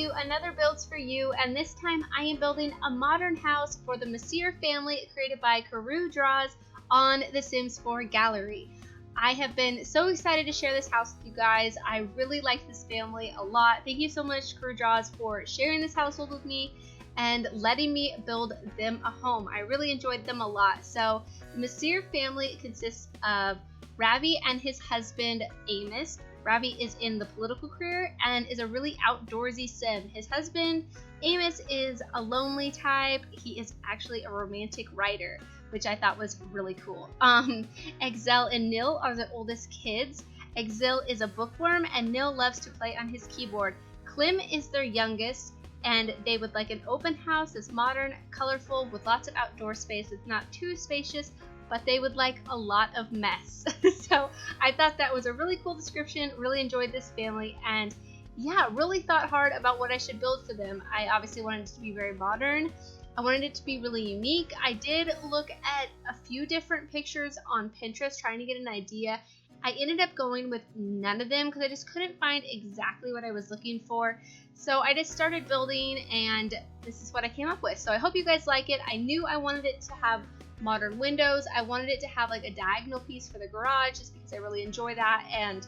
you another Builds for You, and this time I am building a modern house for the Mercier family created by Carew Draws on the Sims 4 gallery. I have been so excited to share this house with you guys. I really like this family a lot. Thank you so much, Carew Draws, for sharing this household with me and letting me build them a home. I really enjoyed them a lot. So the Mercier family consists of Ravi and his husband Amos. Ravi is in the political career and is a really outdoorsy sim. His husband Amos is a lonely type. He is actually a romantic writer, which I thought was really cool. Exel and Nil are the oldest kids. Exel is a bookworm and Nil loves to play on his keyboard. Klim is their youngest, and they would like an open house that's modern, colorful, with lots of outdoor space. It's not too spacious, but they would like a lot of mess. So I thought that was a really cool description. Really enjoyed this family, and yeah, really thought hard about what I should build for them. I obviously wanted it to be very modern. I wanted it to be really unique. I did look at a few different pictures on Pinterest trying to get an idea. I ended up going with none of them because I just couldn't find exactly what I was looking for. So I just started building, and this is what I came up with. So I hope you guys like it. I knew I wanted it to have modern windows. I wanted it to have like a diagonal piece for the garage just because I really enjoy that, and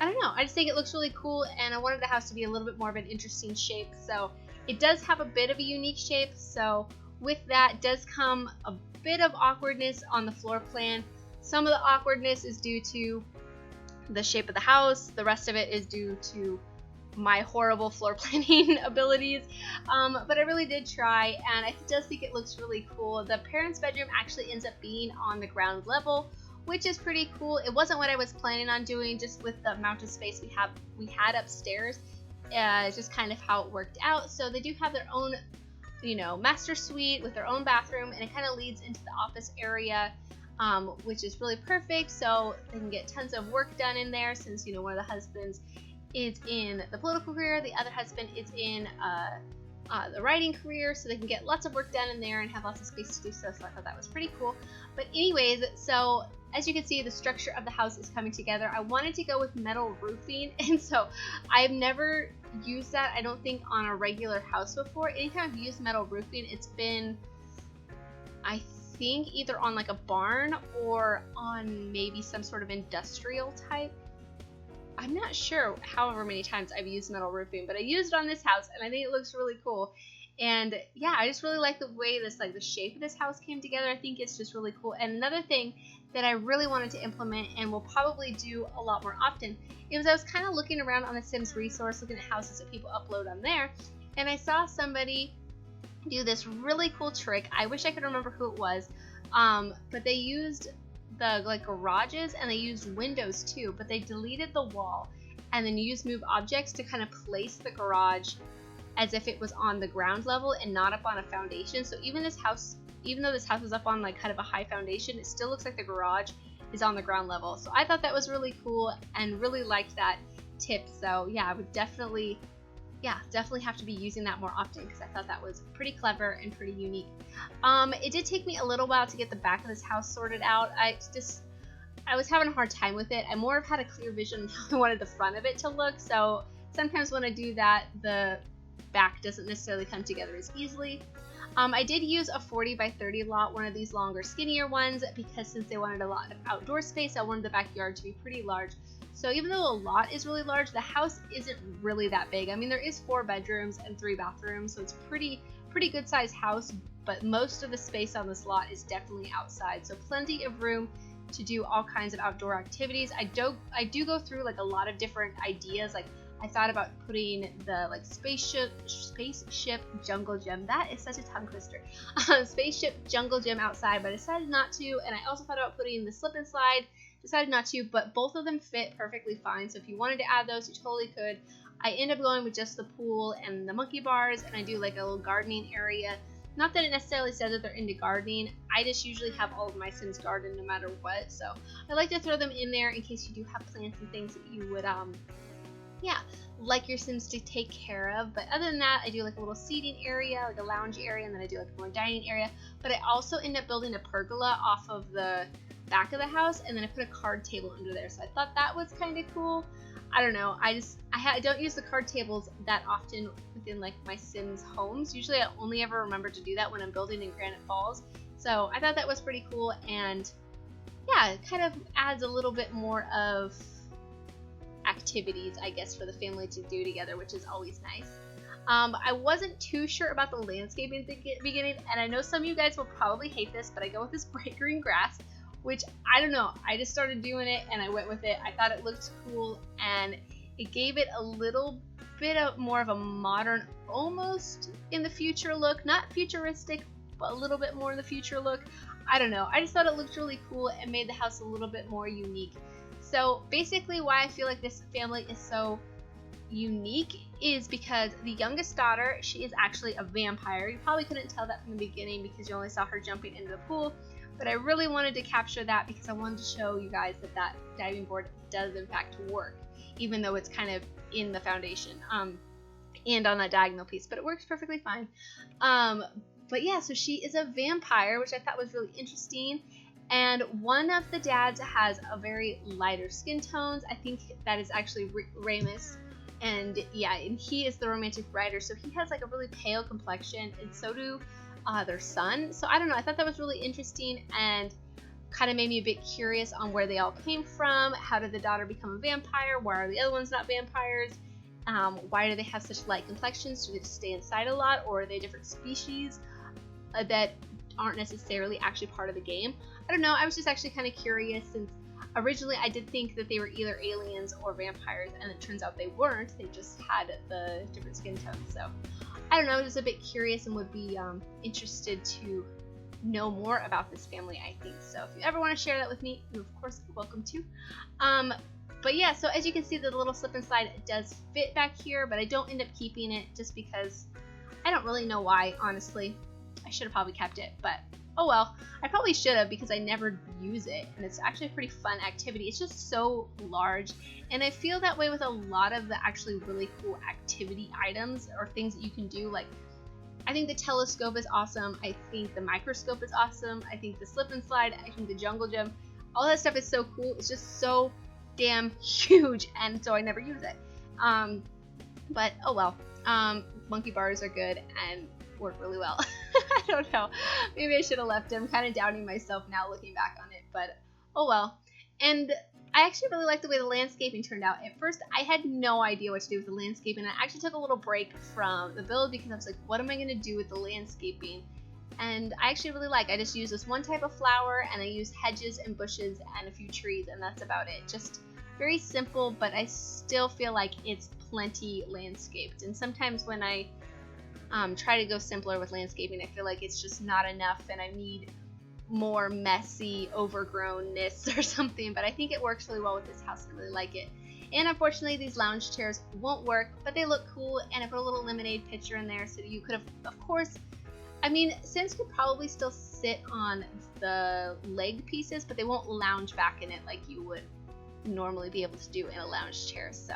I don't know, I just think it looks really cool, and I wanted the house to be a little bit more of an interesting shape. So it does have a bit of a unique shape, so with that does come a bit of awkwardness on the floor plan. Some of the awkwardness is due to the shape of the house, the rest of it is due to my horrible floor planning abilities, but I really did try, and I just think it looks really cool. The parents' bedroom actually ends up being on the ground level, which is pretty cool. It wasn't what I was planning on doing, just with the amount of space we had upstairs. It's just kind of how it worked out. So they do have their own, master suite with their own bathroom, and it kind of leads into the office area, which is really perfect. So they can get tons of work done in there, since one of the husbands is in the political career, the other husband is in the writing career, so they can get lots of work done in there and have lots of space to do so. So I thought that was pretty cool. But anyways, so as you can see, the structure of the house is coming together. I wanted to go with metal roofing, and so I've never used that, I don't think, on a regular house before. Anytime I've used metal roofing, it's been, I think, either on like a barn or on maybe some sort of industrial type. I'm not sure however many times I've used metal roofing, but I used it on this house, and I think it looks really cool. And yeah, I just really like the way this, like the shape of this house came together. I think it's just really cool. And another thing that I really wanted to implement, and will probably do a lot more often, is I was kind of looking around on the Sims resource, looking at houses that people upload on there, and I saw somebody do this really cool trick. I wish I could remember who it was, but they used the garages, and they used windows too, but they deleted the wall and then used move objects to kind of place the garage as if it was on the ground level and not up on a foundation. So even though this house is up on like kind of a high foundation, it still looks like the garage is on the ground level. So I thought that was really cool and really liked that tip. So yeah, I would definitely have to be using that more often, because I thought that was pretty clever and pretty unique. It did take me a little while to get the back of this house sorted out. I was having a hard time with it. I more have had a clear vision of how I wanted the front of it to look, so sometimes when I do that, the back doesn't necessarily come together as easily. I did use a 40 by 30 lot, one of these longer, skinnier ones, because since they wanted a lot of outdoor space, I wanted the backyard to be pretty large. So even though the lot is really large, the house isn't really that big. I mean, there is 4 bedrooms and 3 bathrooms, so it's pretty good sized house, but most of the space on this lot is definitely outside. So plenty of room to do all kinds of outdoor activities. I do go through like a lot of different ideas. Like I thought about putting the spaceship jungle gym. That is such a tongue twister. Spaceship jungle gym outside, but I decided not to. And I also thought about putting the slip and slide. Decided not to, but both of them fit perfectly fine. So if you wanted to add those, you totally could. I end up going with just the pool and the monkey bars, and I do like a little gardening area. Not that it necessarily says that they're into gardening. I just usually have all of my Sims garden no matter what. So I like to throw them in there in case you do have plants and things that you would like your Sims to take care of. But other than that, I do like a little seating area, like a lounge area, and then I do like a more dining area. But I also end up building a pergola off of the back of the house, and then I put a card table under there. So I thought that was kind of cool. I don't know. I don't use the card tables that often within like my Sims homes. Usually I only ever remember to do that when I'm building in Granite Falls. So I thought that was pretty cool, and yeah, it kind of adds a little bit more of activities, I guess, for the family to do together, which is always nice. I wasn't too sure about the landscaping at the beginning, and I know some of you guys will probably hate this, but I go with this bright green grass, which I don't know. I just started doing it and I went with it. I thought it looked cool, and it gave it a little bit of more of a modern, almost in the future look. Not futuristic, but a little bit more in the future look. I don't know. I just thought it looked really cool and made the house a little bit more unique. So basically why I feel like this family is so unique is because the youngest daughter, she is actually a vampire. You probably couldn't tell that from the beginning because you only saw her jumping into the pool, but I really wanted to capture that because I wanted to show you guys that that diving board does in fact work, even though it's kind of in the foundation and on that diagonal piece, but it works perfectly fine. But yeah, so she is a vampire, which I thought was really interesting. And one of the dads has a very lighter skin tones. I think that is actually Ramus. And yeah, and he is the romantic writer, so he has like a really pale complexion, and so do their son. So I don't know, I thought that was really interesting and kind of made me a bit curious on where they all came from. How did the daughter become a vampire? Why are the other ones not vampires? Why do they have such light complexions? Do they just stay inside a lot, or are they different species that aren't necessarily actually part of the game? I don't know, I was just actually kind of curious, since originally I did think that they were either aliens or vampires, and it turns out they weren't. They just had the different skin tones. So I don't know, I was just a bit curious and would be interested to know more about this family, I think. So if you ever want to share that with me, you're of course welcome to. But yeah, so as you can see, the little slip and slide does fit back here, but I don't end up keeping it just because I don't really know why, honestly. I should have probably kept it, but oh well. I probably should have because I never use it, and it's actually a pretty fun activity. It's just so large, and I feel that way with a lot of the actually really cool activity items or things that you can do. Like, I think the telescope is awesome. I think the microscope is awesome. I think the slip and slide. I think the jungle gym. All that stuff is so cool. It's just so damn huge, and so I never use it. But oh well. Monkey bars are good and work really well. I don't know. Maybe I should have left him. Kind of doubting myself now looking back on it, but oh well. And I actually really like the way the landscaping turned out. At first, I had no idea what to do with the landscaping. I actually took a little break from the build because I was like, what am I going to do with the landscaping? And I actually really like, I just used this one type of flower, and I used hedges and bushes and a few trees, and that's about it. Just very simple, but I still feel like it's plenty landscaped. And sometimes when I try to go simpler with landscaping, I feel like it's just not enough, and I need more messy overgrownness or something. But I think it works really well with this house, and I really like it. And unfortunately, these lounge chairs won't work, but they look cool, and I put a little lemonade pitcher in there, so you could have, of course, I mean, Sims could probably still sit on the leg pieces, but they won't lounge back in it like you would normally be able to do in a lounge chair. So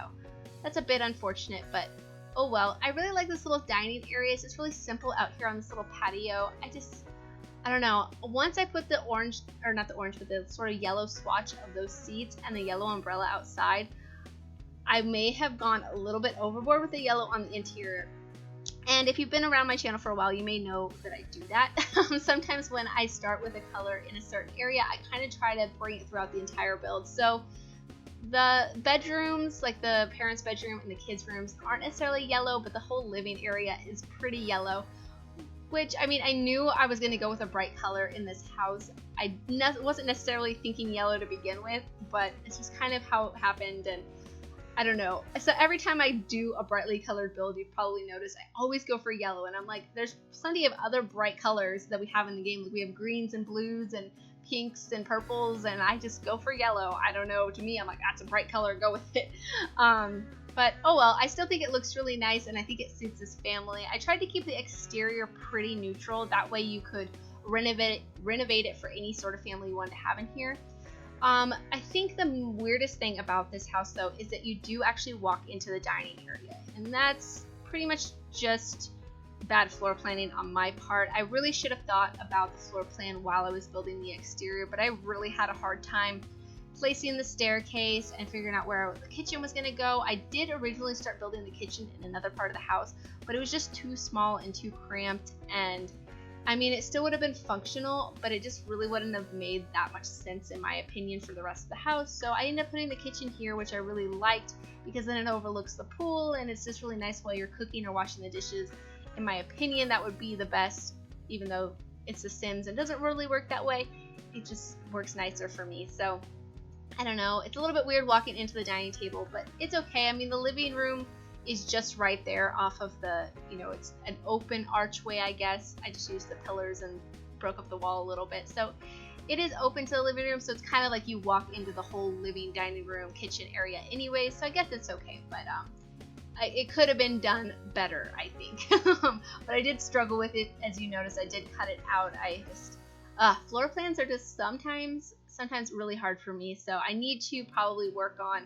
that's a bit unfortunate, but oh well. I really like this little dining area. It's really simple out here on this little patio. I don't know. Once I put the orange, or not the orange, but the sort of yellow swatch of those seats and the yellow umbrella outside, I may have gone a little bit overboard with the yellow on the interior. And if you've been around my channel for a while, you may know that I do that. Sometimes when I start with a color in a certain area, I kind of try to bring it throughout the entire build. So the bedrooms, like the parents' bedroom and the kids' rooms, aren't necessarily yellow, but the whole living area is pretty yellow. Which, I mean, I knew I was going to go with a bright color in this house. I wasn't necessarily thinking yellow to begin with, but it's just kind of how it happened, and I don't know. So every time I do a brightly colored build, you've probably noticed I always go for yellow, and I'm like, there's plenty of other bright colors that we have in the game. Like, we have greens and blues and pinks and purples, and I just go for yellow. I don't know, to me, I'm like, that's a bright color, go with it. But oh well, I still think it looks really nice, and I think it suits this family. I tried to keep the exterior pretty neutral, that way you could renovate it for any sort of family you wanted to have in here. I think the weirdest thing about this house, though, is that you do actually walk into the dining area, and that's pretty much just bad floor planning on my part. I really should have thought about the floor plan while I was building the exterior, but I really had a hard time placing the staircase and figuring out where the kitchen was going to go. I did originally start building the kitchen in another part of the house, but it was just too small and too cramped, and I mean, it still would have been functional, but it just really wouldn't have made that much sense in my opinion for the rest of the house. So I ended up putting the kitchen here, which I really liked because then it overlooks the pool and it's just really nice while you're cooking or washing the dishes. In my opinion, that would be the best, even though it's The Sims and doesn't really work that way. It just works nicer for me. So I don't know, it's a little bit weird walking into the dining table, but it's okay. I mean, the living room is just right there off of the, it's an open archway, I guess. I just used the pillars and broke up the wall a little bit. So it is open to the living room, so it's kind of like you walk into the whole living, dining room, kitchen area anyway, so I guess it's okay. But it could have been done better, I think. But I did struggle with it. As you notice, I did cut it out. I just, floor plans are just sometimes really hard for me, so I need to probably work on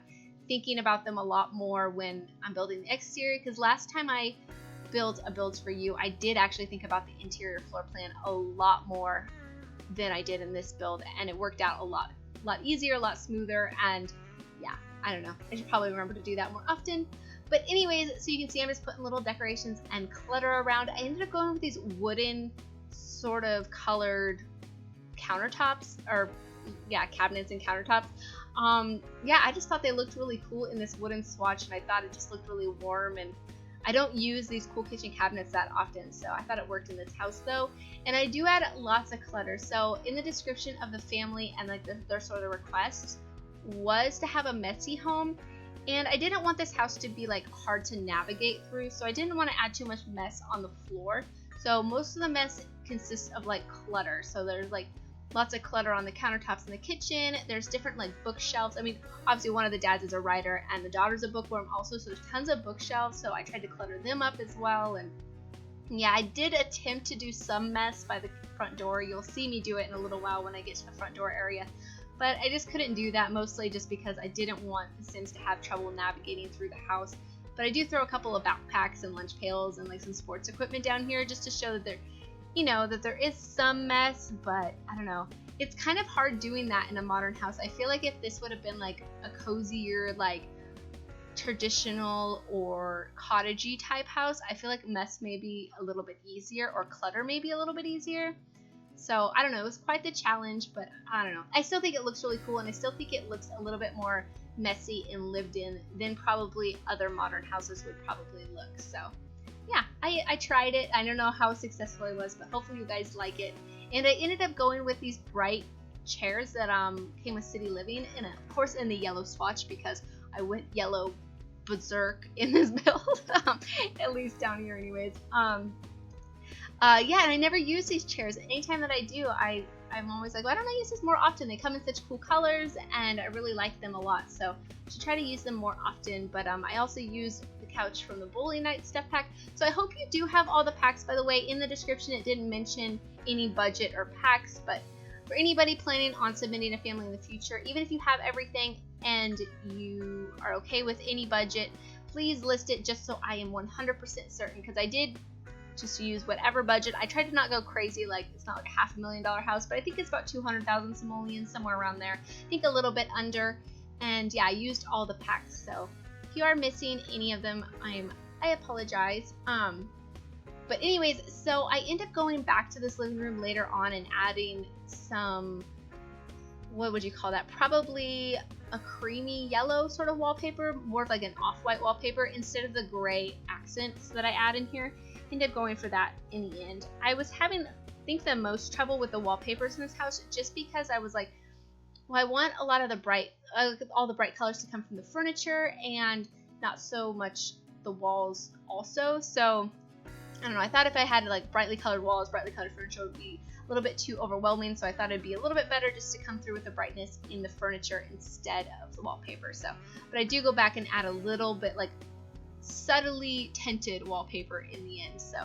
thinking about them a lot more when I'm building the exterior, because last time I built a Builds for You, I did actually think about the interior floor plan a lot more than I did in this build, and it worked out a lot easier, a lot smoother, and yeah, I don't know, I should probably remember to do that more often. But anyways, so you can see I'm just putting little decorations and clutter around. I ended up going with these wooden sort of colored countertops, or yeah, cabinets and countertops. Yeah, I just thought they looked really cool in this wooden swatch, and I thought it just looked really warm, and I don't use these cool kitchen cabinets that often, so I thought it worked in this house though. And I do add lots of clutter. So in the description of the family and like their sort of request was to have a messy home, and I didn't want this house to be like hard to navigate through, so I didn't want to add too much mess on the floor. So most of the mess consists of like clutter. So there's like lots of clutter on the countertops in the kitchen. There's different like bookshelves. I mean, obviously one of the dads is a writer and the daughter's a bookworm also, so there's tons of bookshelves, so I tried to clutter them up as well. And yeah, I did attempt to do some mess by the front door. You'll see me do it in a little while when I get to the front door area, but I just couldn't do that, mostly just because I didn't want the Sims to have trouble navigating through the house. But I do throw a couple of backpacks and lunch pails and like some sports equipment down here just to show that that there is some mess, but I don't know. It's kind of hard doing that in a modern house. I feel like if this would have been like a cozier, like traditional or cottagey type house, I feel like mess may be a little bit easier, or clutter may be a little bit easier. So I don't know, it was quite the challenge, but I don't know. I still think it looks really cool, and I still think it looks a little bit more messy and lived in than probably other modern houses would probably look. So yeah, I tried it. I don't know how successful it was, but hopefully you guys like it. And I ended up going with these bright chairs that came with City Living, and of course in the yellow swatch, because I went yellow berserk in this build, at least down here anyways. Yeah, and I never use these chairs. Anytime that I do, I'm always like, why don't I use this more often? They come in such cool colors, and I really like them a lot, so I should try to use them more often. But I also used the couch from the Bowling Night Stuff Pack, so I hope you do have all the packs. By the way, in the description it didn't mention any budget or packs, but for anybody planning on submitting a family in the future, even if you have everything and you are okay with any budget, please list it just so I am 100% certain, because I did just use whatever budget. I tried to not go crazy, like it's not like a $500,000 house, but I think it's about 200,000 simoleons, somewhere around there. I think a little bit under. And yeah, I used all the packs, so if you are missing any of them, I apologize. But anyways, so I end up going back to this living room later on and adding some, what would you call that? Probably a creamy yellow sort of wallpaper, more of like an off-white wallpaper instead of the gray accents that I add in here. I ended up going for that in the end. I was having, I think, the most trouble with the wallpapers in this house, just because I was like, well, I want a lot of the bright, all the bright colors to come from the furniture and not so much the walls also. So I don't know, I thought if I had like brightly colored walls, brightly colored furniture would be a little bit too overwhelming, so I thought it'd be a little bit better just to come through with the brightness in the furniture instead of the wallpaper. So, but I do go back and add a little bit like subtly tinted wallpaper in the end. So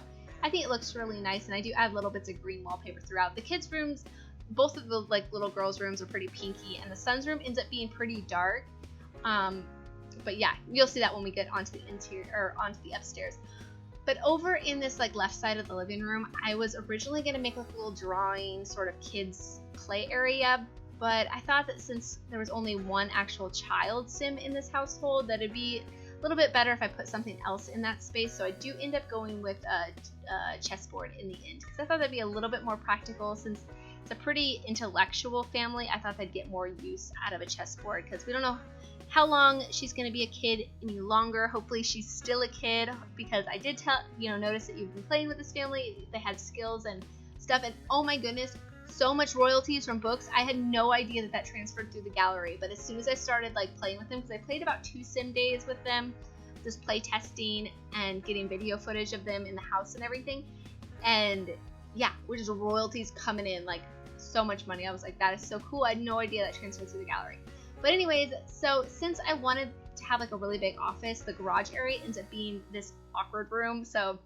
I think it looks really nice, and I do add little bits of green wallpaper throughout. The kids' rooms, both of the like little girls' rooms are pretty pinky, and the son's room ends up being pretty dark. But yeah, you'll see that when we get onto the interior, or onto the upstairs. But over in this like left side of the living room, I was originally going to make like a little drawing sort of kids play area, but I thought that since there was only one actual child sim in this household, that it'd be a little bit better if I put something else in that space. So I do end up going with a chessboard in the end, because I thought that'd be a little bit more practical. Since it's a pretty intellectual family, I thought they'd get more use out of a chessboard, because we don't know how long she's going to be a kid any longer. Hopefully she's still a kid, because I did notice that you've been playing with this family. They had skills and stuff, and oh my goodness, so much royalties from books. I had no idea that transferred through the gallery, but as soon as I started like playing with them, because I played about 2 sim days with them, just play testing and getting video footage of them in the house and everything, and yeah, we're just royalties coming in, like so much money. I was like, that is so cool. I had no idea that transferred through the gallery. But anyways, so since I wanted to have like a really big office, the garage area ends up being this awkward room. So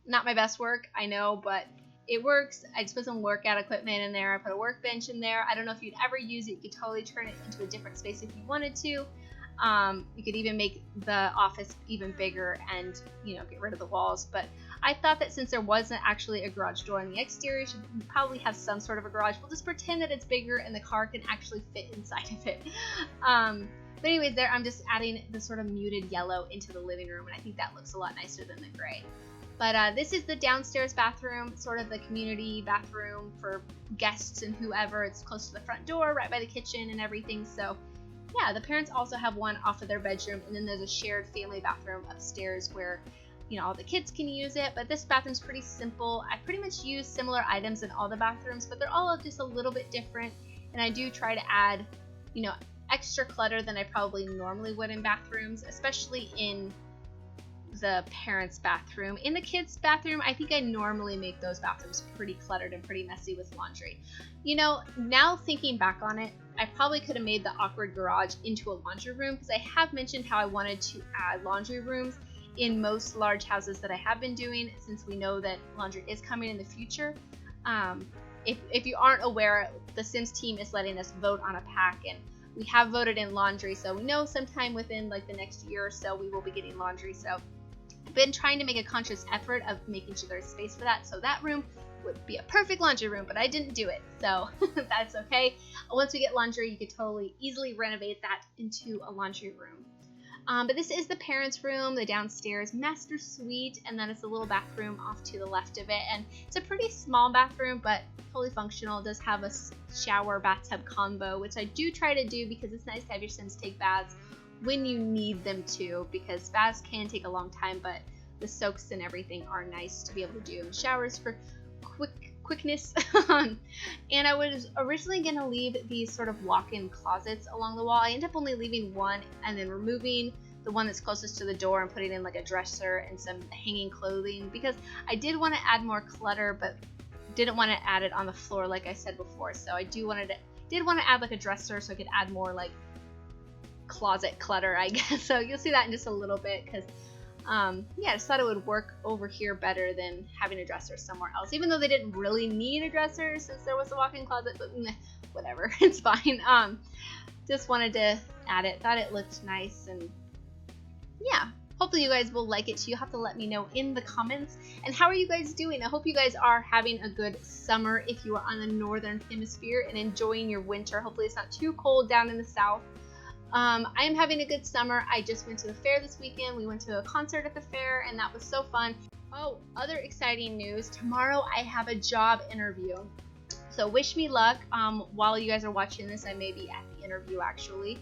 not my best work, I know, but it works. I just put some workout equipment in there. I put a workbench in there. I don't know if you'd ever use it. You could totally turn it into a different space if you wanted to. You could even make the office even bigger and, get rid of the walls. But I thought that since there wasn't actually a garage door on the exterior, you should probably have some sort of a garage. We'll just pretend that it's bigger and the car can actually fit inside of it. But anyways, there I'm just adding the sort of muted yellow into the living room, and I think that looks a lot nicer than the gray. But this is the downstairs bathroom, sort of the community bathroom for guests and whoever. It's close to the front door, right by the kitchen and everything. So yeah, the parents also have one off of their bedroom, and then there's a shared family bathroom upstairs where, all the kids can use it. But this bathroom's pretty simple. I pretty much use similar items in all the bathrooms, but they're all just a little bit different. And I do try to add, extra clutter than I probably normally would in bathrooms, especially in the parents' bathroom. In the kids' bathroom, I think I normally make those bathrooms pretty cluttered and pretty messy with laundry. Now thinking back on it, I probably could have made the awkward garage into a laundry room, because I have mentioned how I wanted to add laundry rooms in most large houses that I have been doing, since we know that laundry is coming in the future. If you aren't aware, the Sims team is letting us vote on a pack, and we have voted in laundry, so we know sometime within like the next year or so we will be getting laundry. So I've been trying to make a conscious effort of making sure there's space for that, so that room would be a perfect laundry room, but I didn't do it, so that's okay. Once we get laundry, you could totally easily renovate that into a laundry room. But this is the parents' room, the downstairs master suite, and then it's a little bathroom off to the left of it. And it's a pretty small bathroom, but totally functional. It does have a shower bathtub combo, which I do try to do, because it's nice to have your Sims take baths when you need them to, because baths can take a long time, but the soaks and everything are nice to be able to do. And showers for quickness. And I was originally going to leave these sort of walk-in closets along the wall. I ended up only leaving one and then removing the one that's closest to the door and putting in like a dresser and some hanging clothing, because I did want to add more clutter, but didn't want to add it on the floor like I said before. So I did want to add like a dresser so I could add more like closet clutter, I guess. So you'll see that in just a little bit, because I just thought it would work over here better than having a dresser somewhere else, even though they didn't really need a dresser since there was a walk-in closet, but whatever, it's fine. Just wanted to add it, thought it looked nice, and yeah, hopefully you guys will like it too. You'll have to let me know in the comments. And how are you guys doing? I hope you guys are having a good summer if you are on the northern hemisphere and enjoying your winter. Hopefully it's not too cold down in the south. I am having a good summer. I just went to the fair this weekend. We went to a concert at the fair, and that was so fun. Oh, other exciting news. Tomorrow I have a job interview. So wish me luck. While you guys are watching this, I may be at the interview actually.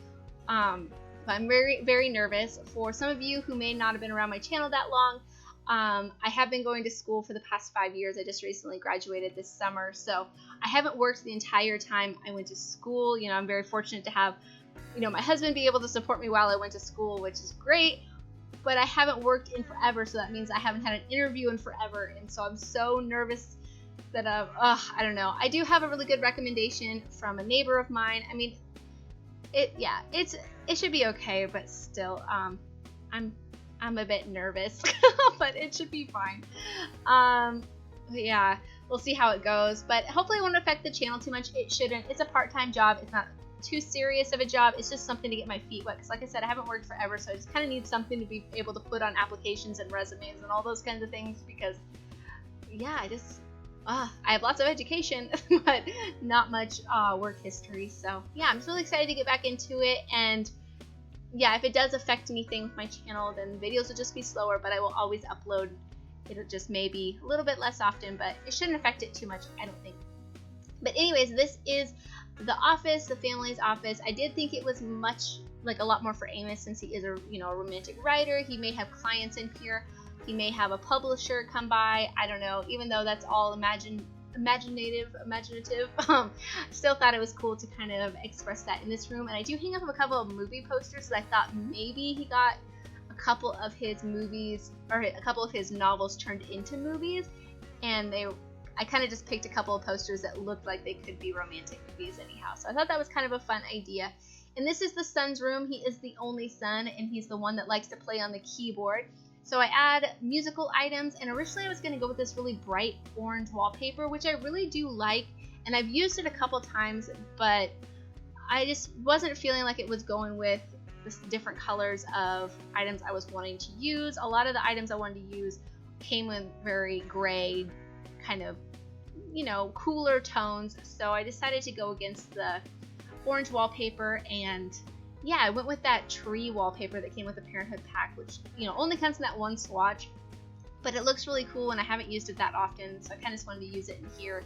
But I'm very, very nervous. For some of you who may not have been around my channel that long, I have been going to school for the past 5 years. I just recently graduated this summer. So I haven't worked the entire time I went to school. I'm very fortunate to have my husband be able to support me while I went to school, which is great, but I haven't worked in forever, so that means I haven't had an interview in forever, and so I'm so nervous that, I don't know. I do have a really good recommendation from a neighbor of mine. I mean, it should be okay, but still, I'm a bit nervous, but it should be fine. Yeah, we'll see how it goes, but hopefully it won't affect the channel too much. It shouldn't. It's a part-time job. It's not too serious of a job. It's just something to get my feet wet, because like I said, I haven't worked forever, so I just kind of need something to be able to put on applications and resumes and all those kinds of things, because yeah, I have lots of education, but not much work history. So yeah, I'm just really excited to get back into it. And yeah, if it does affect anything with my channel, then videos will just be slower, but I will always upload. It'll just maybe a little bit less often, but it shouldn't affect it too much, I don't think. But anyways, this is the office, the family's office. I did think it was much, like a lot more for Amos, since he is a romantic writer. He may have clients in here. He may have a publisher come by. I don't know. Even though that's all imaginative. Still thought it was cool to kind of express that in this room. And I do hang up a couple of movie posters, so I thought maybe he got a couple of his movies or a couple of his novels turned into movies, and I kind of just picked a couple of posters that looked like they could be romantic movies anyhow. So I thought that was kind of a fun idea. And this is the son's room. He is the only son, and he's the one that likes to play on the keyboard. So I add musical items, and originally I was going to go with this really bright orange wallpaper, which I really do like, and I've used it a couple times, but I just wasn't feeling like it was going with the different colors of items I was wanting to use. A lot of the items I wanted to use came with very gray, kind of, cooler tones, so I decided to go against the orange wallpaper. And yeah, I went with that tree wallpaper that came with the Parenthood pack, which, only comes in that one swatch, but it looks really cool, and I haven't used it that often, so I kind of just wanted to use it in here.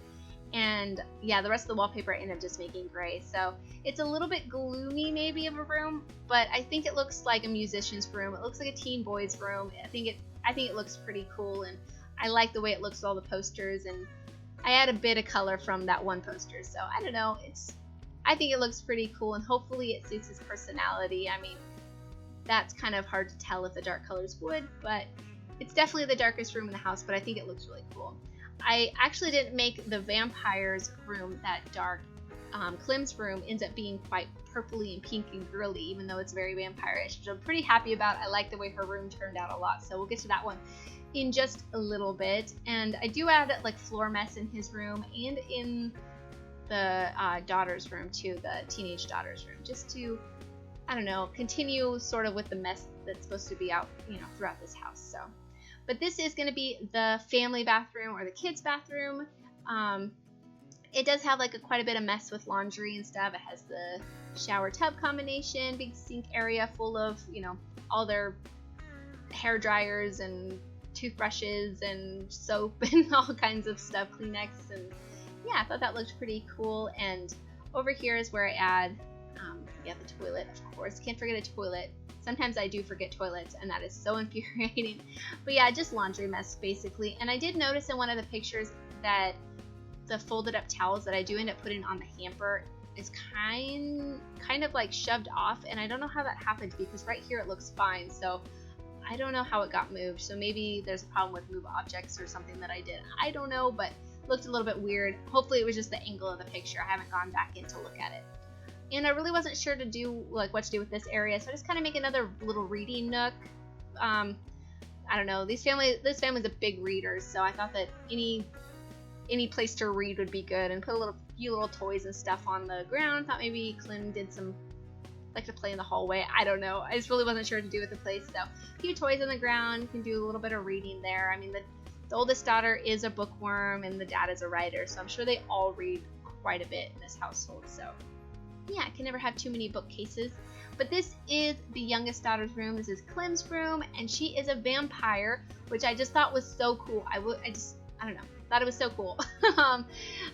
And yeah, the rest of the wallpaper I ended up just making gray, so it's a little bit gloomy maybe of a room, but I think it looks like a musician's room. It looks like a teen boy's room. I think it looks pretty cool, and I like the way it looks with all the posters, and I add a bit of color from that one poster, so I don't know, I think it looks pretty cool, and hopefully it suits his personality. I mean, that's kind of hard to tell if the dark colors would, but it's definitely the darkest room in the house, but I think it looks really cool. I actually didn't make the vampire's room that dark. Clem's room ends up being quite purpley and pink and girly, even though it's very vampire-ish, which I'm pretty happy about. I like the way her room turned out a lot, so we'll get to that one in just a little bit. And I do add like floor mess in his room and in the daughter's room too, the teenage daughter's room, just to, I don't know, continue sort of with the mess that's supposed to be out, throughout this house. So, but this is going to be the family bathroom, or the kids' bathroom. It does have like quite a bit of mess with laundry and stuff. It has the shower tub combination, big sink area full of, all their hair dryers and toothbrushes and soap and all kinds of stuff, Kleenex, and yeah, I thought that looked pretty cool. And over here is where I add, the toilet, of course. Can't forget a toilet. Sometimes I do forget toilets, and that is so infuriating. But yeah, just laundry mess, basically. And I did notice in one of the pictures that the folded up towels that I do end up putting on the hamper is kind of like shoved off, and I don't know how that happened, because right here it looks fine. So I don't know how it got moved. So maybe there's a problem with move objects or something that I did. I don't know, but looked a little bit weird. Hopefully it was just the angle of the picture. I haven't gone back in to look at it. And I really wasn't sure to do what to do with this area, so I just kind of make another little reading nook. I don't know. This family's a big reader, so I thought that any place to read would be good, and put a few little toys and stuff on the ground. Thought maybe Clem did like to play in the hallway. I don't know. I just really wasn't sure to do with the place. So a few toys on the ground. You can do a little bit of reading there. I mean, the oldest daughter is a bookworm, and the dad is a writer, so I'm sure they all read quite a bit in this household. So yeah, I can never have too many bookcases. But this is the youngest daughter's room. This is Clem's room, and she is a vampire, which I just thought was so cool. I don't know, thought it was so cool. I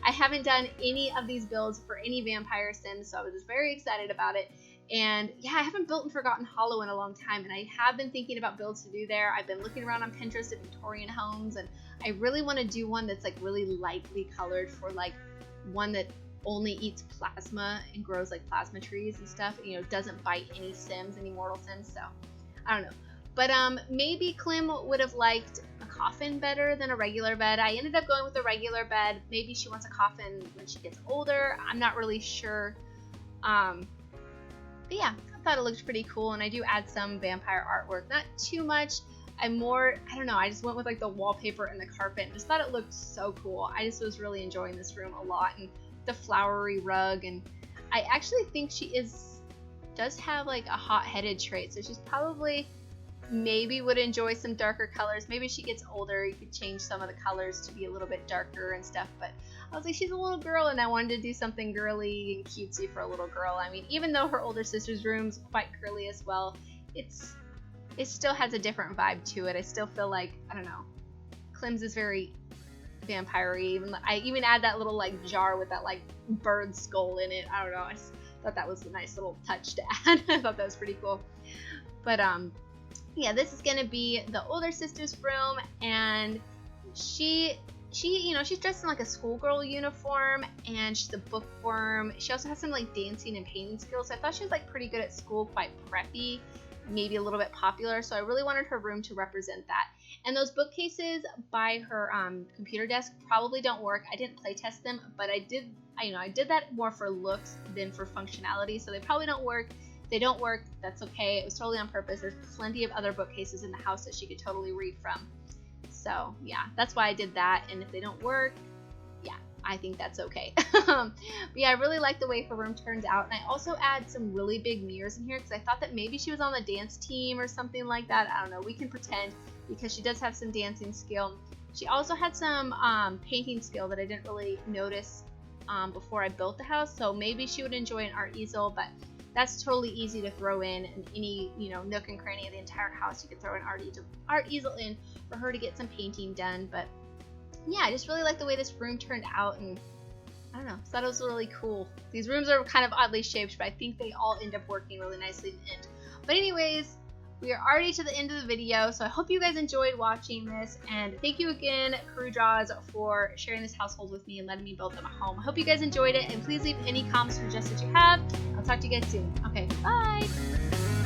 haven't done any of these builds for any vampire sims, so I was just very excited about it. And yeah, I haven't built in Forgotten Hollow in a long time, and I have been thinking about builds to do there. I've been looking around on Pinterest at Victorian homes, and I really want to do one that's like really lightly colored, for like one that only eats plasma and grows like plasma trees and stuff, doesn't bite any mortal sims. So I don't know, but maybe Clem would have liked a coffin better than a regular bed. I ended up going with a regular bed. Maybe she wants a coffin when she gets older. I'm not really sure. But yeah, I thought it looked pretty cool, and I do add some vampire artwork, not too much. I don't know, I just went with like the wallpaper and the carpet and just thought it looked so cool. I just was really enjoying this room a lot, and the flowery rug, and I actually think she does have like a hot-headed trait, so she's probably maybe would enjoy some darker colors. Maybe as she gets older, you could change some of the colors to be a little bit darker and stuff, but I was like, she's a little girl, and I wanted to do something girly and cutesy for a little girl. I mean, even though her older sister's room's quite girly as well, it still has a different vibe to it. I still feel like, I don't know, Clem's is very vampire-y. I even add that little like jar with that like bird skull in it. I don't know, I thought that was a nice little touch to add. I thought that was pretty cool. But yeah, this is gonna be the older sister's room, and she you know, she's dressed in like a schoolgirl uniform, and she's a bookworm. She also has some like dancing and painting skills. So I thought she was like pretty good at school, quite preppy, maybe a little bit popular. So I really wanted her room to represent that. And those bookcases by her computer desk probably don't work. I didn't play test them, but I did that more for looks than for functionality. So they probably don't work. If they don't work, that's okay. It was totally on purpose. There's plenty of other bookcases in the house that she could totally read from. So yeah, that's why I did that. And if they don't work, yeah, I think that's okay. But yeah, I really like the way her room turns out. And I also add some really big mirrors in here because I thought that maybe she was on the dance team or something like that. I don't know. We can pretend, because she does have some dancing skill. She also had some painting skill that I didn't really notice before I built the house. So maybe she would enjoy an art easel, but that's totally easy to throw in any, you know, nook and cranny of the entire house. You could throw an art easel in for her to get some painting done. But yeah, I just really like the way this room turned out, and I don't know, thought it was really cool. These rooms are kind of oddly shaped, but I think they all end up working really nicely in the end. But anyways, we are already to the end of the video, so I hope you guys enjoyed watching this, and thank you again, Carew Draws, for sharing this household with me and letting me build them at home. I hope you guys enjoyed it, and please leave any comments or suggestions you have. I'll talk to you guys soon. Okay, bye!